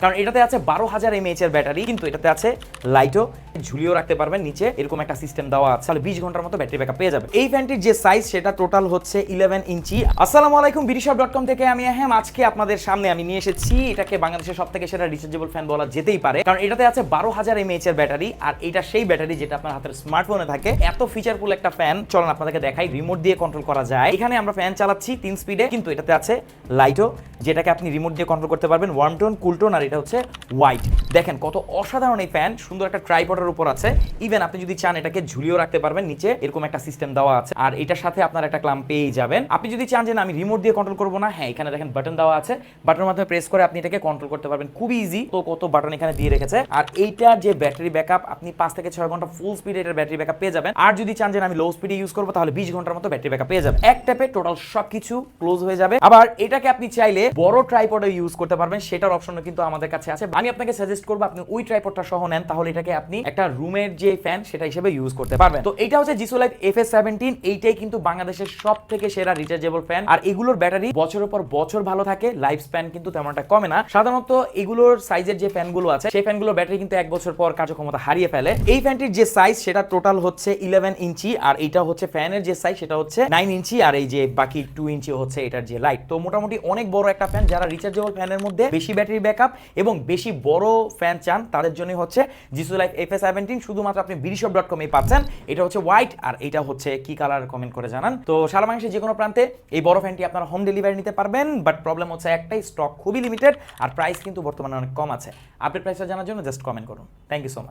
কারণ এটাতে আছে 12,000 mAh এর ব্যাটারি, কিন্তু এটাতে আছে লাইটও ঝুলিয়েও রাখতে পারবেন নিচে, এরকম একটা সিস্টেম দেওয়া আছে, তাহলে 20 ঘন্টার মতো ব্যাটারি ব্যাকআপ পেয়ে যাবে। এই ফ্যানটির যে সাইজ সেটা টোটাল হচ্ছে 11 ইঞ্চি। আসসালামু আলাইকুম, বিডিশপ.com থেকে আমি আহম। আজকে আপনাদের সামনে আমি নিয়ে এসেছি এটাকে বাংলাদেশের সবথেকে সেরা রিচার্জেবল ফ্যান বলা যেতেই পারে, কারণ এটাতে আছে 12,000 mAh এর ব্যাটারি, আর এটা সেই ব্যাটারি যেটা আপনার হাতের স্মার্টফোনে থাকে। এত ফিচারফুল একটা ফ্যান, চলুন আপনাদেরকে দেখাই। রিমোট দিয়ে কন্ট্রোল করা যায়। এখানে আমরা ফ্যান চালাচ্ছি 3 স্পিডে, কিন্তু এটাতে আছে লাইটও, যেটাকে আপনি রিমোট দিয়ে কন্ট্রোল করতে পারবেন, ওয়ার্ম টোন, কুল টোন, আর এটা হচ্ছে হোয়াইট। দেখেন কত অসাধারণ এই ফ্যান, সুন্দর একটা ট্রাইপডের উপর আছে। ইভেন আপনি যদি চান এটাকে ঝুলিয়েও রাখতে পারবেন নিচে, এরকম একটা সিস্টেম দেওয়া আছে, আর এটার সাথে আপনার একটা ক্লাম্প পেয়ে যাবেন। আপনি যদি চান যে আমি রিমোট দিয়ে কন্ট্রোল করবো না, হ্যাঁ এখানে দেখেন বাটন দেওয়া আছে, বাটনের মাধ্যমে প্রেস করে আপনি এটাকে কন্ট্রোল করতে পারবেন, খুবই ইজি। তো কত বাটন এখানে দিয়ে রেখেছে। আর এইটার যে ব্যাটারি ব্যাকআপ, আপনি 5 থেকে 6 ঘন্টা ফুল স্পিডে এটার ব্যাটারি ব্যাকআপ পেয়ে যাবেন। আর যদি চান যে আমি লো স্পিডে ইউজ করবো, তাহলে 20 ঘন্টার মতো ব্যাটারি ব্যাকআপ পেয়ে যাবেন। এক ট্যাপে টোটাল সবকিছু ক্লোজ হয়ে যাবে। আবার এটাকে আপনি চাইলে বড় ট্রাইপডে ইউজ করতে পারবেন, সেটার অপশনও কিন্তু আমাদের কাছে আছে। আমি আপনাকে সাজেস্ট করবো আপনি ওই ট্রাইপডটা সহ নেন, তাহলে এটাকে আপনি একটা রুমের যে ফ্যান সেটা হিসেবে ইউজ করতে পারবেন। তো এটা হচ্ছে জিসো লাইফ FS17। এইটাই কিন্তু বাংলাদেশের সব থেকে সেরা রিচার্জেবল ফ্যান, আর এগুলোর ব্যাটারি বছরের পর বছর ভালো থাকে, লাইফ স্প্যান কিন্তু তেমন একটা কমে না। সাধারণত এগুলোর সাইজের যে ফ্যানগুলো আছে, সেই ফ্যানগুলোর ব্যাটারি কিন্তু 1 বছর পর কার্যক্ষমতা হারিয়ে ফেলে। এই ফ্যানটির যে সাইজ সেটা টোটাল হচ্ছে 11 ইঞ্চি, আর এটা হচ্ছে ফ্যানের যে সাইজ সেটা হচ্ছে 9 ইঞ্চি, আর এই যে বাকি 2 ইঞ্চি হচ্ছে এটার যে লাইট। তো মোটামুটি অনেক বড় একটা ফ্যান। যারা রিচার্জেবল ফ্যানের মধ্যে বেশি ব্যাটারি ব্যাকআপ এবং বেশি বড় ফ্যান চান, তাদের জন্য হচ্ছে জিসো লাইফ FS17। শুধুমাত্র আপনি বিডিশপ.com এই পাচ্ছেন। এটা হচ্ছে হোয়াইট, আর এটা হচ্ছে কি কালার কমেন্ট করে জানান। তো সারা বাংলাদেশের যে কোনো প্রান্তে এই বড় ফ্যানটি আপনারা হোম ডেলিভারি নিতে পারবেন, বাট প্রবলেম হচ্ছে একটাই, স্টক খুবই লিমিটেড, আর প্রাইস কিন্তু বর্তমানে অনেক কম আছে। আপডেট প্রাইসটা জানার জন্য জাস্ট কমেন্ট করুন। Thank you so much.